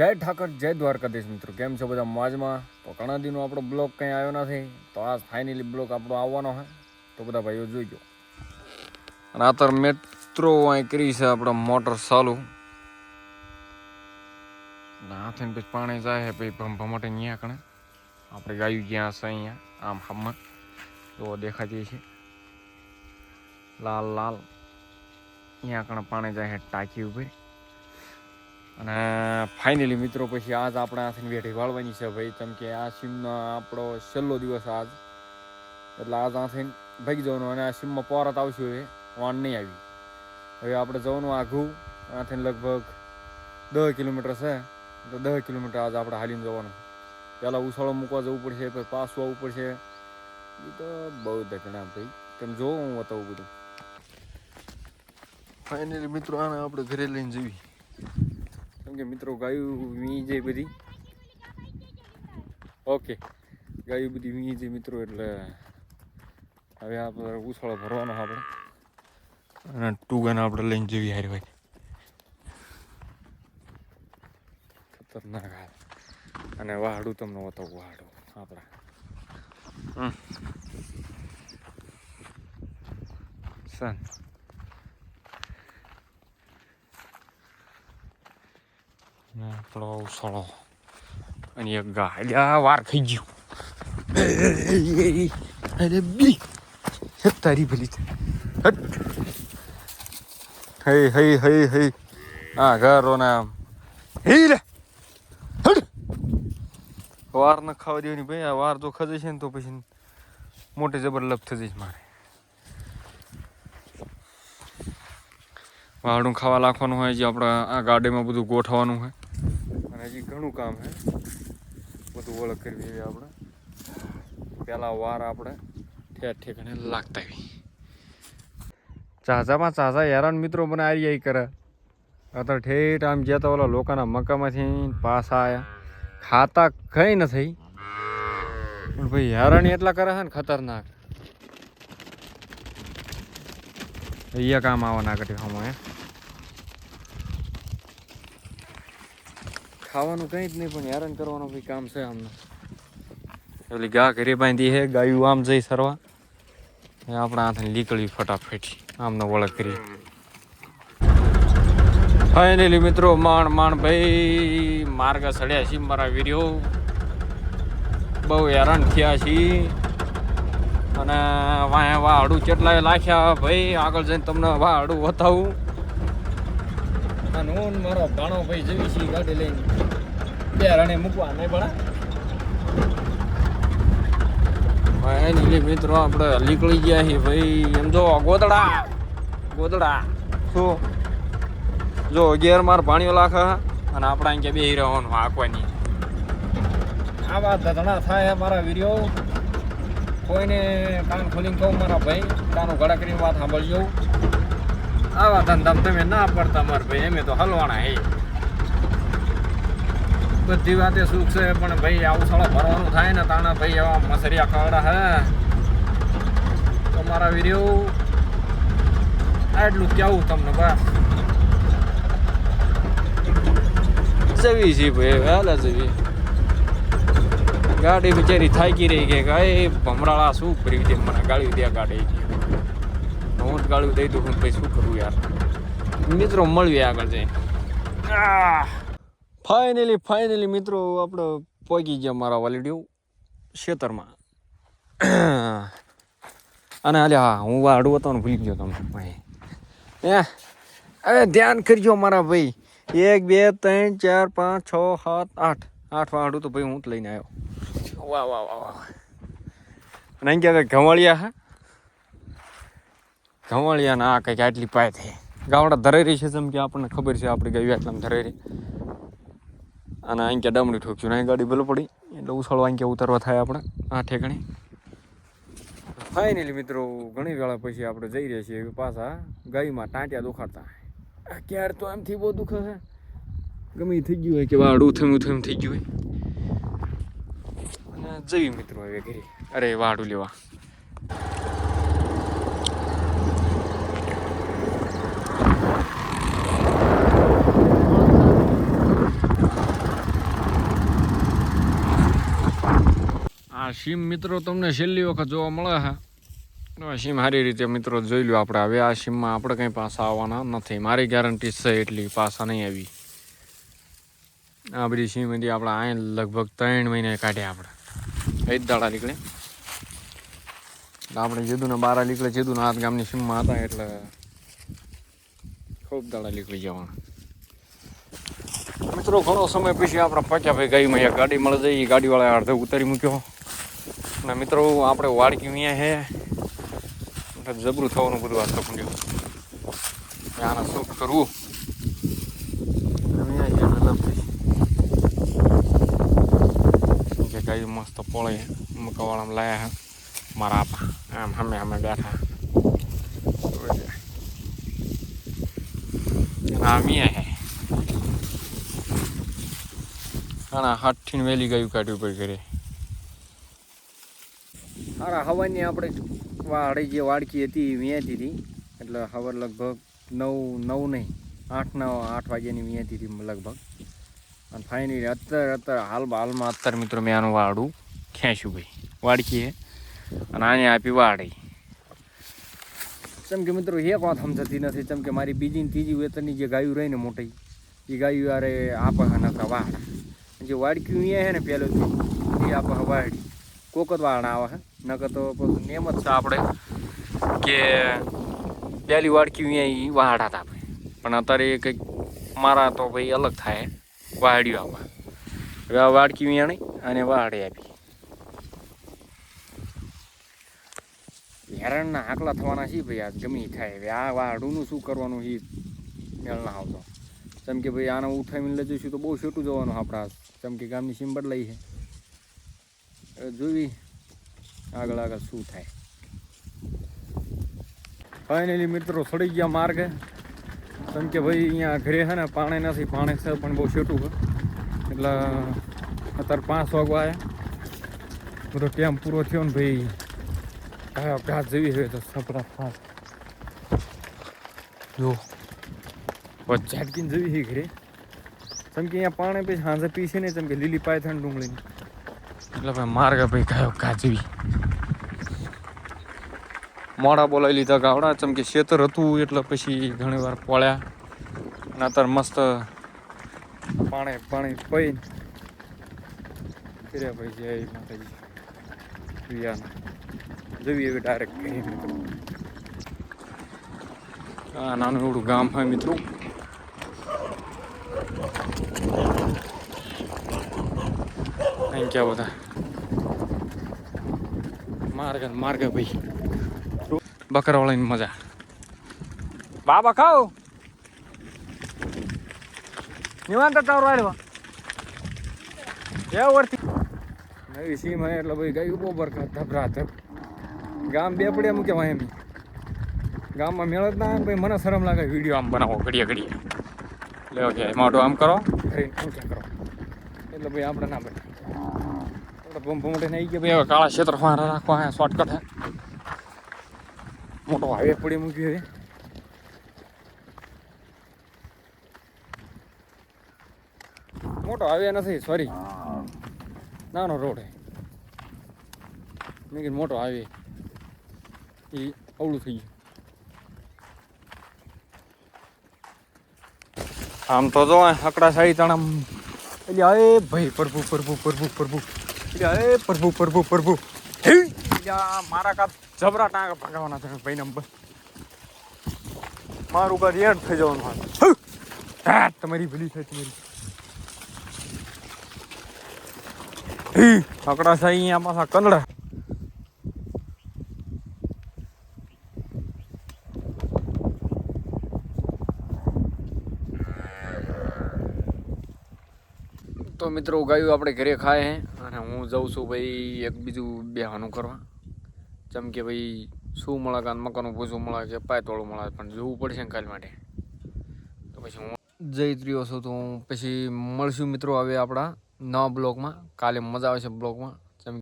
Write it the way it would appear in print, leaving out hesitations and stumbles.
જય ઠાકર, જય દ્વારકાધીશ મિત્રો. કેમ છો બધા? મોજમાં? તો ઘણા દિનો આપણો બ્લોગ કંઈ આવ્યો નથી, તો આજ ફાઇનલી બ્લોગ આપણો આવવાનો છે. તો બધા ભાઈઓ જોઈજો. અને આ મેટ્રો અહીં કરી છે આપણે મોટર ચાલુ. હાથે પછી પાણી જાય પછી ભમભા માટે અહીંયા કણે આપણે ગાયું જ્યાં છે અહીંયા આમ હામમાં તો દેખાતી છે લાલ લાલ અહીંયા કણે પાણી જાય ટાંકી ઉપર. અને ફાઇનલી મિત્રો પછી આજ આપણે આથી વેઠી વાળવાની છે ભાઈ, કેમ કે આ સીમનો આપણો છેલ્લો દિવસ આજ, એટલે આજ આથી ભાગી જવાનું. અને આ સીમમાં પોરાત આવશે, હવે વાન નહીં આવી. હવે આપણે જવાનું આઘું આથી લગભગ 10 કિલોમીટર છે, તો 10 કિલોમીટર આજ આપણે હાલીને જવાનું. પહેલાં ઉછાળો મૂકવા જવું પડશે, પછી પાછું આવવું પડશે. એ તો બહુ ધકણા ભાઈ, તેમ જોવો હું બતાવું બધું. ફાઇનલી મિત્રો આને આપણે ઘરે લઈને જઈએ, કેમ કે મિત્રો ગાયું વી જાય બધી. ઓકે, ગાયું બધી વી જાય મિત્રો, એટલે હવે આપણે ઉછાળો ભરવાનો આપણે અને ટુગાને આપણે લઈને જઈએ. હારી ભાઈ ખતરનાક હાલ. અને વાહડું તમને બતાવું, વાહડું આપણા સન આપણો ઉછાળો અને એક ગાય વાર ખાઈ ગયું. અરે બી તારી ભલી હઈ હઈ હઈ હઈ હા ઘરો નામ હી લે વાર ન ખાવા દેવાની ભાઈ. આ વાર જો ખજે છે ને તો પછી મોટી જબર લપ થઈ જઈશ મારે. વાળું ખાવા નાખવાનું હોય, જે આપણે આ ગાડીમાં બધું ગોઠવવાનું હોય, અને હજી ઘણું કામ છે બધું ઓળખ કરવી એવી. આપણે પહેલાં વાર આપણે ઠેકાણે લાગતા આવી. ચાચામાં ચાચા હેરાન મિત્રો મને આરી કરે. અત્યારે ઠેઠ આમ જતા ઓલા લોકોના મકામાંથી પાછા આવ્યા, ખાતા કઈ નથી પણ ભાઈ હેરાન એટલા કરે છે ને ખતરનાક. અહીંયા કામ આવવાના કરી હમણાં ખાવાનું કંઈ જ નહીં, પણ હેરાન કરવાનું ભાઈ કામ છે આમને. એટલે ગા ઘરે બાંધી છે, ગાયું આમ જઈ સરવા, આપણા હાથને નીકળી ફટાફટ આમને ઓળખ કરી. ફાઇનલી મિત્રો માંડ ભાઈ માર્ગ સડ્યા છીએ મારા વીડિયો. બહુ હેરાન થયા છીએ અને વાહડું કેટલાય લાખ્યા ભાઈ. આગળ જઈને તમને વાહડું બતાવું. અને હું મારો ભાણો ભાઈ જવી છીએ ગાડી લઈને બે રણે મૂકવા નહીં પડે. ફાઇનલી મિત્રો આપણે નીકળી ગયા છીએ ભાઈ. એમ જો ગોદડા શું જો અગિયાર માર પાણીઓ લાખે અને આપણે અહીં કે બે રહેવાનું આંકવાની. આવા ધધણા થાય મારા વીડિયો. કોઈને કાન ખોલીને કહું મારા ભાઈ, કાનું ઘડા કરીને વાત સાંભળજો. આવા ધંધામાં તમે ના પડતા મારા ભાઈ, એમે તો હલવાના હે. બધી વાતે સુખ છે, પણ ભાઈ આવું સાળો ભરવાનું થાય ને તાના ભાઈ એવા મસરિયા ખવડા હે. તો મારા વીડિયો આટલું કેવું તમને બસ. જવી છે ભાઈ, વહેલા જવી. ગાડી બિચારી થાકી રહી કે કઈ ભમરાળા શું કરી દે, મને ગાળી દે ગાડી. હું જ ગાળું દઈ દઉં ભાઈ, શું કરું યાર. મિત્રો મળીએ આગળ જઈને. ફાઇનલી મિત્રો આપણે પહોંચી ગયા મારા વાલીડિયો ખેતરમાં. અને હા હું વાડું હતો ને ભૂલી ગયો તમને ભાઈ. હવે ધ્યાન કરજો મારા ભાઈ. 1 2 3 4 5 6 7 8 વાડું તો ભાઈ હું જ લઈને આવ્યો. વાહ વાહ વાહ વાહ. અને અહીં ક્યાં ઘવાળિયા હા, ઘવાળિયા ના આ કંઈક આટલી પાય થઈ ગાવડા ધરેરી છે, જેમ કે આપણને ખબર છે આપણે ગયું એટલામાં ધરેરી. અને અહીં ક્યાં ડમડી ઠોક્યું ને અહીં ગાડી ભલે પડી, એટલે ઉછાળવા અહીં ક્યાં ઉતારવા થાય આપણે આ ઠેકાણે. ફાઇનલી મિત્રો ઘણી વેળા પછી આપણે જઈ રહ્યા છીએ પાછા ગાયમાં ટાંટિયા દુખાડતા. ક્યારે તો એમથી બહુ દુખે છે, ગમે થઈ ગયું હોય કે વાડું થયું થઈ ગયું હોય. અને જઈએ મિત્રો હવે ઘરે. અરે વાડું લેવા આ સીમ મિત્રો તમને છેલ્લી વખત જોવા મળે છે. સીમ સારી રીતે મિત્રો જોઈ લો આપણે. હવે આ સીમમાં આપણે કંઈ પાછા આવવાના નથી. મારી ગેરંટી છે એટલી પાછા નહીં આવી. આ બધી સીમ હતી આપણે અહીં લગભગ 3 મહિને કાઢ્યા આપણે. 1 દાડા નીકળે આપણે જેદુના 12 નીકળે. જેદુના હાથ ગામની સીમમાં હતા એટલે ખૂબ દાડા નીકળી જવાના. મિત્રો ઘણો સમય પછી આપણે પહોંચ્યા ભાઈ ગાડીમાં. એક ગાડી મળી જાય. એ ગાડીવાળા અડધો ઉતારી મૂક્યો. અને મિત્રો આપણે વાડકી અહીંયા છે જબરું થવાનું બધું હાથ પકડ્યું. આને શૂટ કરવું કે ગાય મસ્ત પોળે મકાવાળામાં લાયા હે મારા આપા. આમ અમે બેઠા આમિયા હે આના હાથથી વેલી ગાયું કાઢ્યું પડી ઘરે. સારા હવાની આપણે વાડી જે વાડકી હતી વેચી હતી. એટલે હવે લગભગ 9 નહીં 8 વાગ્યાની વેચી હતી લગભગ. અને ફાઇનલી અત્યારે હાલમાં અત્યારે મિત્રો મેં આનું વાડું ખેંચ્યું ભાઈ. વાડકી હે અને આને આપી વાડી. ચમ કે મિત્રો એ વાત સમજતી નથી. ચમ કે મારી બીજી ને ત્રીજી વેતનની જે ગાયું રહી ને મોટી એ ગાયું યારે આપે નકરા વાડા. જે વાડકી અહીંયા છે ને પહેલું એ આપે વાડી કોક જ વાડા આવે છે. નકર તો નિયમ જ છે આપણે કે પહેલી વાડકી અહીંયા વાડા હતા આપણે. પણ અત્યારે કંઈક મારા તો ભાઈ અલગ થાય વાડ્યું આપવા. હવે આ વાડકી અહીંયા નહીં અને વાડે આપી. હેરાનના આકલા થવાના છે ભાઈ. આ ગમે થાય. હવે આ વાડુંનું શું કરવાનું એ મેળ ના આવતો. જેમ કે ભાઈ આને ઉઠાવીને લઈ જઈશું તો બહુ છોટું જવાનું આપણા. જેમ કે ગામની સીમ બદલાઈ છે. જોવી આગળ શું થાય. ફાઇનલી મિત્રો સડી ગયા માર્ગે. કેમ કે ભાઈ અહીંયા ઘરે છે ને પાણી નથી. પાણી છે પણ બહુ છોટું છે. એટલે અત્યારે 5 વાગવા આવ્યા. બધો ટાઈમ પૂરો થયો ને ભાઈ. ઘાસ જેવી હોય તો સપરા ફાસ જો ઝાટકીને જેવી છે ઘરે. કેમ કે અહીંયા પાણી પછી સાંજે પીશે ને. કેમ કે લીલી પાયથાણ ડુંગળીની એટલે ભાઈ માર્ગ ભાઈ કયો કાચવી મોડા બોલાવી લીધા ગાવડા. ચમ કે ખેતર હતું એટલે પછી ઘણી વાર પોળ્યા. અને અત્યારે મસ્ત પાણી પઈ કર્યા ભાઈ. જય માતાજી વિયાના જવી એવી ડાયરેક્ટ કહી મિત્રો. આ નાનું એવડું ગામ હોય મિત્રો. અહીં ક્યાં બધા માર્ગ ભાઈ બકરાવાળાની મજા. બાબા ખાઓ નિવાંત તારો આવ્યો એ વરથી નવી સીમ હે એટલે ભાઈ ગયું બહુ બરખા ધબરા ધબ. ગામ બે પડ્યા મૂકે એમ ગામમાં મેળ જ ના ભાઈ. મને શરમ લાગે વિડીયો આમ બનાવો ઘડીએ લેવો કે મોટો આમ કરો કરો એટલે ભાઈ આપણે ના બને. ભૂમ મોટે આવી ગયા ભાઈ. હવે કાળા ક્ષેત્ર રાખવા હે શોર્ટકટ હે. મોટો હાઈવે પડી મૂક્યો હવે. મોટો હાઈવે નથી સોરી નાનો રોડ હે. મેં કીધું મોટો હાઈવે એ અવળું થઈ ગયું. આમ તો જો હકડા સાડી તણામ એટલે અરે ભાઈ પ્રભુ એટલે પ્રભુ મારા કા જબરા ટાંકા ભાગવાના છે ભાઈ નંબર. મારું કા રેડ થઈ જવાનું. તમારી ભૂલી થાય તમારી. હકડા સાઈ અહીંયા પાછા કંદડા. તો મિત્રો ગાયું આપણે ઘરે ખાય હે. અને હું જાઉં છું ભાઈ એક બીજું બેહવાનું કરવા. જેમ કે ભાઈ શું મળે કાન મકાનું પૂછવું મળે કે પાયતોળું મળે પણ જોવું પડશે ને કાલ માટે. તો પછી હું જઈ રહ્યો છું. તો હું પછી મળશું મિત્રો હવે આપણા નવા બ્લોગમાં. કાલે મજા આવશે બ્લોગમાં.